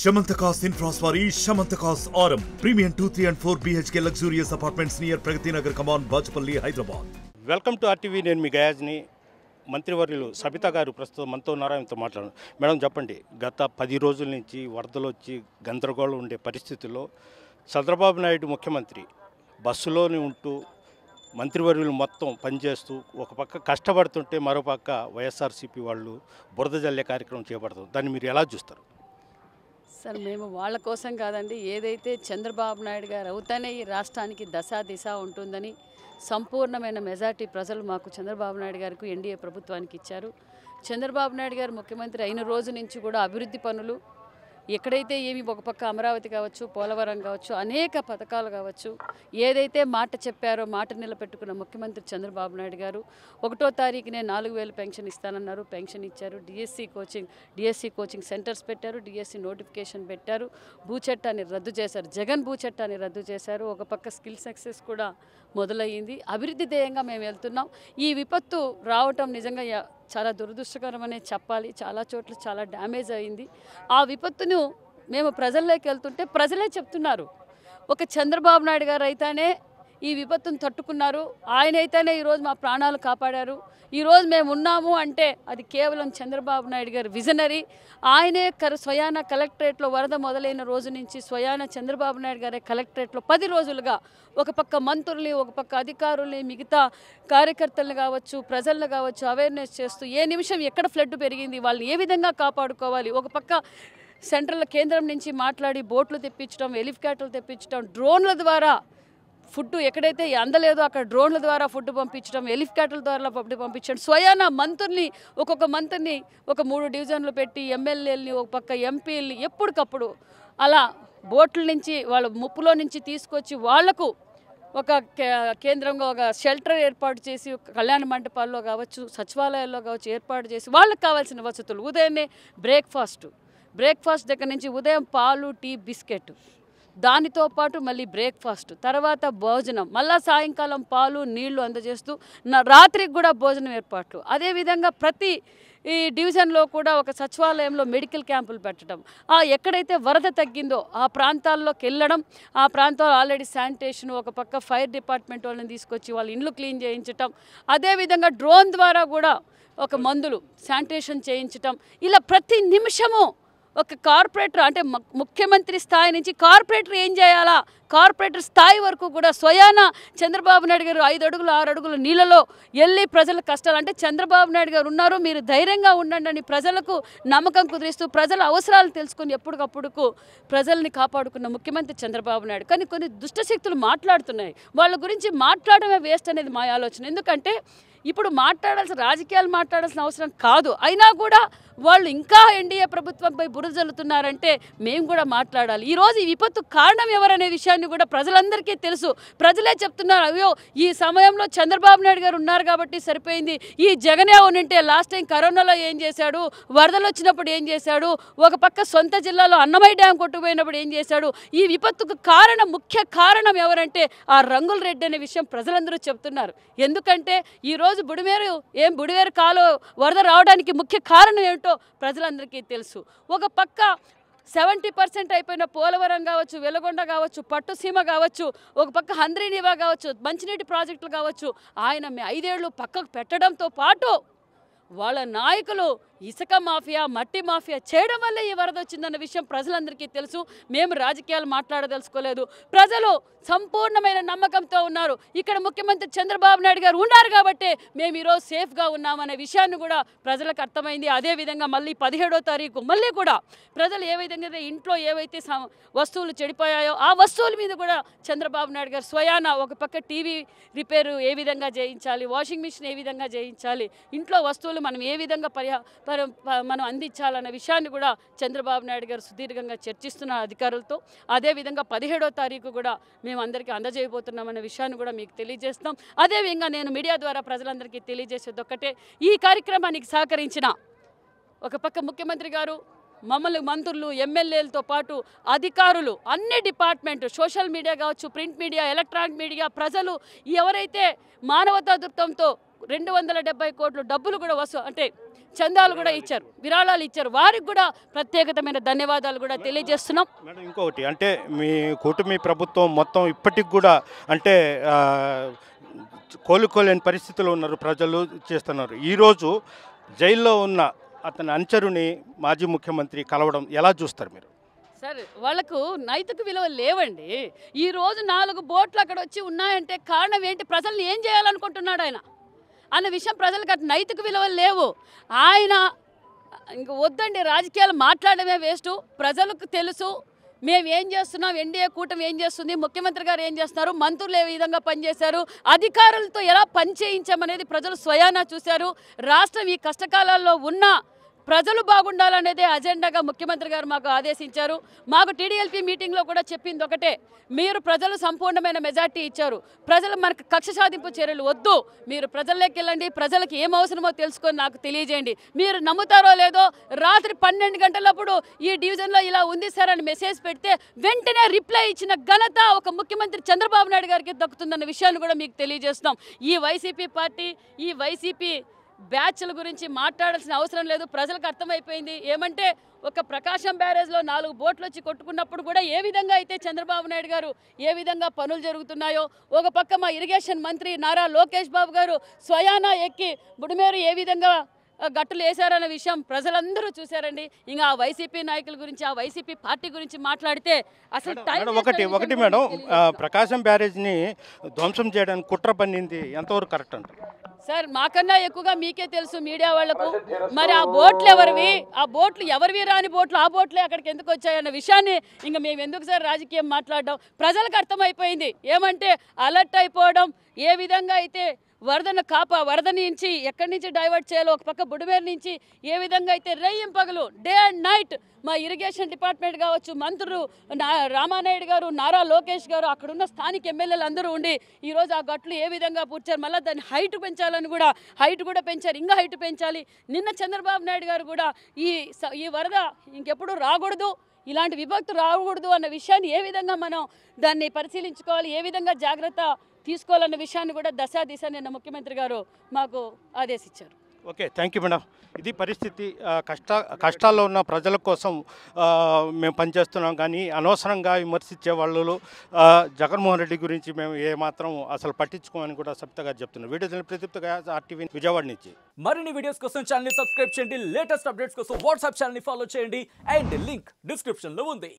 Shamantakas Infraswari, Shamantakas Aurum. Premium 2, 3 and 4 BHK luxurious apartments near Pragati Nagar, Kaman, Bajpalli, Hyderabad. Welcome to RTV. నేను మీ గయాజ్ని. మంత్రివర్యులు సబితా గారు ప్రస్తుతం మనతో ఉన్నారాయనతో మాట్లాడారు. మేడం చెప్పండి, గత 10 రోజుల నుంచి వరదలు వచ్చి గందరగోళం ఉండే పరిస్థితుల్లో చంద్రబాబు నాయుడు ముఖ్యమంత్రి బస్సులోనే ఉంటూ మంత్రివర్యులు మొత్తం పనిచేస్తూ ఒక పక్క కష్టపడుతుంటే మరోపక్క వైఎస్ఆర్సీపీ వాళ్ళు బురద జల్లే కార్యక్రమం చేపడతారు. దాన్ని మీరు ఎలా చూస్తారు? సార్, మేము వాళ్ళ కోసం కాదండి, ఏదైతే చంద్రబాబు నాయుడు గారు అవుతానే ఈ రాష్ట్రానికి దిశ ఉంటుందని సంపూర్ణమైన మెజార్టీ ప్రజలు మాకు చంద్రబాబు నాయుడు గారికి ఎన్డీఏ ప్రభుత్వానికి ఇచ్చారు. చంద్రబాబు నాయుడు గారు ముఖ్యమంత్రి అయిన రోజు నుంచి కూడా అభివృద్ధి పనులు ఎక్కడైతే ఏమి ఒక పక్క అమరావతి కావచ్చు, పోలవరం కావచ్చు, అనేక పథకాలు కావచ్చు, ఏదైతే మాట చెప్పారో మాట నిలబెట్టుకున్న ముఖ్యమంత్రి చంద్రబాబు నాయుడు గారు 1వ తారీఖునే 4000 పెన్షన్ ఇస్తానన్నారు. పెన్షన్ ఇచ్చారు. డిఎస్సి కోచింగ్ సెంటర్స్ పెట్టారు. డిఎస్సి నోటిఫికేషన్ పెట్టారు. భూచట్టాన్ని రద్దు చేశారు. జగన్ భూచట్టాన్ని రద్దు చేశారు. ఒక పక్క స్కిల్ సక్సెస్ కూడా మొదలయ్యింది. అభివృద్ధి ధ్యేయంగా మేము వెళ్తున్నాం. ఈ విపత్తు రావటం నిజంగా చాలా దురదృష్టకరమనే చెప్పాలి. చాలా చోట్ల చాలా డ్యామేజ్ అయింది. ఆ విపత్తును మేము ప్రజల్లోకి వెళ్తుంటే ప్రజలే చెప్తున్నారు, ఒక చంద్రబాబు నాయుడు గారు అయితేనే ఈ విపత్తును తట్టుకున్నారు, ఆయన అయితేనే ఈరోజు మా ప్రాణాలు కాపాడారు, ఈరోజు మేము ఉన్నాము అంటే అది కేవలం చంద్రబాబు నాయుడు గారు విజనరీ. ఆయనే స్వయాన కలెక్టరేట్లో వరద మొదలైన రోజు నుంచి స్వయాన చంద్రబాబు నాయుడు గారే కలెక్టరేట్లో 10 రోజులుగా ఒక పక్క మంత్రుల్ని, ఒక పక్క అధికారుల్ని, మిగతా కార్యకర్తలను కావచ్చు, ప్రజలను కావచ్చు అవేర్నెస్ చేస్తూ ఏ నిమిషం ఎక్కడ ఫ్లడ్ పెరిగింది, వాళ్ళని ఏ విధంగా కాపాడుకోవాలి, ఒక పక్క సెంట్రల్ కేంద్రం నుంచి మాట్లాడి బోట్లు తెప్పించడం, హెలికాప్టర్లు తెప్పించడం, డ్రోన్ల ద్వారా ఫుడ్ ఎక్కడైతే అందలేదో అక్కడ డ్రోన్ల ద్వారా ఫుడ్ పంపించడం, హెలికాప్టర్ల ద్వారా ఫుడ్ పంపించడం, స్వయాన మంత్రుల్ని ఒక్కొక్క మంత్రిని ఒక 3 డివిజన్లు పెట్టి ఎమ్మెల్యేలని ఒక పక్క ఎంపీలని ఎప్పటికప్పుడు అలా బోట్ల నుంచి వాళ్ళ ముప్పులో నుంచి తీసుకొచ్చి వాళ్లకు ఒక కేంద్రంగా ఒక షెల్టర్ ఏర్పాటు చేసి కళ్యాణ మండపాల్లో కావచ్చు, సచివాలయాల్లో కావచ్చు ఏర్పాటు చేసి వాళ్ళకి కావాల్సిన వసతులు, ఉదయాన్నే బ్రేక్ఫాస్ట్ దగ్గర నుంచి ఉదయం పాలు, టీ, బిస్కెట్, దానితో పాటు మళ్ళీ బ్రేక్ఫాస్ట్, తర్వాత భోజనం, మళ్ళీ సాయంకాలం పాలు, నీళ్లు అందజేస్తూ రాత్రికి కూడా భోజనం ఏర్పాట్లు. అదేవిధంగా ప్రతి ఈ డివిజన్లో కూడా ఒక సచివాలయంలో మెడికల్ క్యాంపులు పెట్టడం, ఎక్కడైతే వరద తగ్గిందో ఆ ప్రాంతాల్లోకి వెళ్ళడం, ఆ ప్రాంతాల్లో ఆల్రెడీ శానిటేషన్, ఒక పక్క ఫైర్ డిపార్ట్మెంట్ వాళ్ళని తీసుకొచ్చి వాళ్ళ ఇండ్లు క్లీన్ చేయించటం, అదేవిధంగా డ్రోన్ ద్వారా కూడా ఒక మందులు శానిటేషన్ చేయించటం, ఇలా ప్రతి నిమిషము ఒక కార్పొరేటర్ అంటే ముఖ్యమంత్రి స్థాయి నుంచి కార్పొరేటర్ ఏం చేయాలా, కార్పొరేటర్ స్థాయి వరకు కూడా స్వయాన చంద్రబాబు నాయుడు గారు 5 అడుగులు 6 అడుగులు నీళ్ళలో వెళ్ళి ప్రజల కష్టాలు అంటే చంద్రబాబు నాయుడు గారు ఉన్నారు, మీరు ధైర్యంగా ఉండండి అని ప్రజలకు నమ్మకం కుదిరిస్తూ ప్రజల అవసరాలు తెలుసుకొని ఎప్పటికప్పుడు ప్రజల్ని కాపాడుకున్న ముఖ్యమంత్రి చంద్రబాబు నాయుడు. కానీ కొన్ని దుష్టశక్తులు మాట్లాడుతున్నాయి, వాళ్ళ గురించి మాట్లాడమే వేస్ట్ అనేది మా ఆలోచన. ఎందుకంటే ఇప్పుడు రాజకీయాలు మాట్లాడాల్సిన అవసరం కాదు, అయినా కూడా వాళ్ళు ఇంకా ఎన్డీఏ ప్రభుత్వంపై బురద జల్లుతున్నారంటే మేము కూడా మాట్లాడాలి. ఈరోజు ఈ విపత్తు కారణం ఎవరనే విషయాన్ని కూడా ప్రజలందరికీ తెలుసు. ప్రజలే చెప్తున్నారు, అయ్యో ఈ సమయంలో చంద్రబాబు నాయుడు గారు ఉన్నారు కాబట్టి సరిపోయింది, ఈ జగనే ఉంటే లాస్ట్ టైం కరోనాలో ఏం చేశాడు, వరదలు వచ్చినప్పుడు ఏం చేశాడు, ఒక పక్క సొంత జిల్లాలో అన్నమయ్య డ్యాం కొట్టుకుపోయినప్పుడు ఏం చేశాడు, ఈ విపత్తుకు ముఖ్య కారణం ఎవరంటే ఆ రంగుల రెడ్డి అనే విషయం ప్రజలందరూ చెప్తున్నారు. ఎందుకంటే ఈరోజు బుడివేరు కాలు వరద రావడానికి ముఖ్య కారణం ఏమిటో ప్రజలందరికీ తెలుసు. ఒక పక్క 70% అయిపోయిన పోలవరం కావచ్చు, వెలగొండ కావచ్చు, పట్టుసీమ కావచ్చు, ఒక పక్క హంద్రీనివా కావచ్చు, మంచినీటి ప్రాజెక్టులు కావచ్చు, ఆయన 5 ఏళ్ళు పక్కకు పెట్టడంతో పాటు వాళ్ళ నాయకులు ఇసుక మాఫియా, మట్టి మాఫియా చేయడం వల్లే ఈ వరద వచ్చిందన్న విషయం ప్రజలందరికీ తెలుసు. మేము రాజకీయాలు మాట్లాడదలుచుకోలేదు. ప్రజలు సంపూర్ణమైన నమ్మకంతో ఉన్నారు. ఇక్కడ ముఖ్యమంత్రి చంద్రబాబు నాయుడు గారు ఉన్నారు కాబట్టి మేము ఈరోజు సేఫ్గా ఉన్నామనే విషయాన్ని కూడా ప్రజలకు అర్థమైంది. అదేవిధంగా మళ్ళీ 17వ తారీఖు మళ్ళీ కూడా ప్రజలు ఏ విధంగా ఇంట్లో ఏవైతే వస్తువులు చెడిపోయాయో ఆ వస్తువుల మీద కూడా చంద్రబాబు నాయుడు గారు స్వయాన ఒక పక్క టీవీ రిపేరు ఏ విధంగా చేయించాలి, వాషింగ్ మిషన్ ఏ విధంగా చేయించాలి, ఇంట్లో వస్తువులు మనం ఏ విధంగా మనం అందించాలన్న విషయాన్ని కూడా చంద్రబాబు నాయుడు గారు సుదీర్ఘంగా చర్చిస్తున్న అధికారులతో. అదేవిధంగా 17వ తారీఖు కూడా మేము అందరికీ అందజేయబోతున్నామన్న విషయాన్ని కూడా మీకు తెలియజేస్తాం. అదేవిధంగా నేను మీడియా ద్వారా ప్రజలందరికీ తెలియజేసేది ఒక్కటే, ఈ కార్యక్రమానికి సహకరించిన ఒక పక్క ముఖ్యమంత్రి గారు, మమ్మల్ని మంత్రులు, ఎమ్మెల్యేలతో పాటు అధికారులు, అన్ని డిపార్ట్మెంట్, సోషల్ మీడియా కావచ్చు, ప్రింట్ మీడియా, ఎలక్ట్రానిక్ మీడియా, ప్రజలు ఎవరైతే మానవతా దృక్పథంతో 270 కోట్ల డబ్బులు కూడా అంటే చందాలు కూడా ఇచ్చారు, విరాళాలు ఇచ్చారు. వారికి కూడా ప్రత్యేకమైన ధన్యవాదాలు కూడా తెలియజేస్తున్నాం. మేడం ఇంకొకటి అంటే మీ కూటమి ప్రభుత్వం మొత్తం ఇప్పటికి కూడా అంటే కోలుకోలేని పరిస్థితిలో ఉన్నారు, ప్రజలు చేస్తున్నారు. ఈరోజు జైల్లో ఉన్న అతని అనుచరుని మాజీ ముఖ్యమంత్రి కలవడం ఎలా చూస్తారు మీరు? సార్ వాళ్ళకు నైతిక విలువలు లేవండి. ఈరోజు 4 బోట్లు అక్కడ వచ్చి ఉన్నాయంటే కారణం ఏంటి? ప్రజల్ని ఏం చేయాలనుకుంటున్నాడు ఆయన అన్న విషయం ప్రజలకు అటు నైతిక విలువలు లేవు. ఆయన ఇంక వద్దండి, రాజకీయాలు మాట్లాడమే వేస్ట్. ప్రజలకు తెలుసు మేము ఏం చేస్తున్నాం, ఎన్డీఏ కూటమి ఏం చేస్తుంది, ముఖ్యమంత్రి గారు ఏం చేస్తున్నారు, మంత్రులు ఏ విధంగా పనిచేశారు, అధికారులతో ఎలా పనిచేయించామనేది ప్రజలు స్వయానా చూశారు. రాష్ట్రం ఈ కష్టకాలాల్లో ఉన్న ప్రజలు బాగుండాలనేదే అజెండాగా ముఖ్యమంత్రి గారు మాకు ఆదేశించారు. మాకు టీడీఎల్పీ మీటింగ్లో కూడా చెప్పింది ఒకటే, మీరు ప్రజలు సంపూర్ణమైన మెజార్టీ ఇచ్చారు, ప్రజలు మనకు కక్ష సాధింపు చర్యలు వద్దు, మీరు ప్రజల్లోకి వెళ్ళండి, ప్రజలకు ఏం అవసరమో తెలుసుకొని నాకు తెలియజేయండి. మీరు నమ్ముతారో లేదో, రాత్రి 12 గంటలప్పుడు ఈ డివిజన్లో ఇలా ఉంది సార్ అని మెసేజ్ పెడితే వెంటనే రిప్లై ఇచ్చిన ఘనత ఒక ముఖ్యమంత్రి చంద్రబాబు నాయుడు గారికి దక్కుతుందన్న విషయాన్ని కూడా మీకు తెలియజేస్తున్నాం. ఈ వైసీపీ పార్టీ, ఈ వైసీపీ బ్యాచ్ల గురించి మాట్లాడాల్సిన అవసరం లేదు. ప్రజలకు అర్థమైపోయింది. ఏమంటే ఒక ప్రకాశం బ్యారేజ్లో 4 బోట్లు వచ్చి కొట్టుకున్నప్పుడు కూడా ఏ విధంగా అయితే చంద్రబాబు నాయుడు గారు ఏ విధంగా పనులు జరుగుతున్నాయో, ఒక పక్క మా ఇరిగేషన్ మంత్రి నారా లోకేష్ బాబు గారు స్వయానా ఎక్కి బుడమేరు ఏ విధంగా గట్టులు వేశారన్న విషయం ప్రజలందరూ చూశారండి. ఇంకా ఆ వైసీపీ నాయకుల గురించి, ఆ వైసీపీ పార్టీ గురించి మాట్లాడితే అసలు ఒకటి మేడం, ప్రకాశం బ్యారేజ్ని ధ్వంసం చేయడానికి కుట్ర పన్నింది ఎంతవరకు కరెక్ట్ అంటారు? సార్ మాకన్నా ఎక్కువగా మీకే తెలుసు మీడియా వాళ్లకు. మరి ఆ బోట్లు ఎవరివి, ఆ బోట్లు ఎవరివి రాని బోట్లు, ఆ బోట్లే అక్కడికి ఎందుకు వచ్చాయన్న విషయాన్ని ఇంకా మేము ఎందుకు సార్ రాజకీయం మాట్లాడడం? ప్రజలకు అర్థమైపోయింది. ఏమంటే అలర్ట్ అయిపోవడం, ఏ విధంగా అయితే వరద నుంచి ఎక్కడి నుంచి డైవర్ట్ చేయాలో, ఒక పక్క బుడమేరు నుంచి ఏ విధంగా అయితే రేయింపగలు డే అండ్ నైట్ మా ఇరిగేషన్ డిపార్ట్మెంట్ కావచ్చు, మంత్రులు రామానాయుడు గారు, నారా లోకేష్ గారు, అక్కడున్న స్థానిక ఎమ్మెల్యేలు అందరూ ఉండి ఈరోజు ఆ గట్లు ఏ విధంగా పూడ్చారు, మళ్ళీ దాన్ని హైట్ పెంచాలని కూడా హైట్ కూడా పెంచారు, ఇంకా హైట్ పెంచాలి. నిన్న చంద్రబాబు నాయుడు గారు కూడా ఈ వరద ఇంకెప్పుడు రాకూడదు, ఇలాంటి విభక్తి రాకూడదు అన్న విషయాన్ని ఏ విధంగా మనం దాన్ని పరిశీలించుకోవాలి, ఏ విధంగా జాగ్రత్త తీసుకోవాలన్న విషయాన్ని కూడా దిశ నిన్న ముఖ్యమంత్రి గారు మాకు ఆదేశించారు. Okay, thank you madam. ఇది పరిస్థితి. కష్టాల్లో ఉన్న ప్రజల కోసం మేము పనిచేస్తున్నాం, కానీ అనవసరంగా విమర్శించే వాళ్ళు జగన్మోహన్ రెడ్డి గురించి మేము ఏమాత్రం అసలు పట్టించుకోమని కూడా సబిత గారు చెప్తున్నారు. వీడియో ప్రదీప్తగా RTV విజయవాడ నుంచి. మరిన్ని వీడియోస్ కోసం ఛానల్ సబ్స్క్రైబ్ చేయండి, లేటెస్ట్ అప్డేట్స్ కోసం వాట్సాప్ ఛానల్ ఫాలో చేయండి, అండ్ లింక్ డిస్క్రిప్షన్లో ఉంది.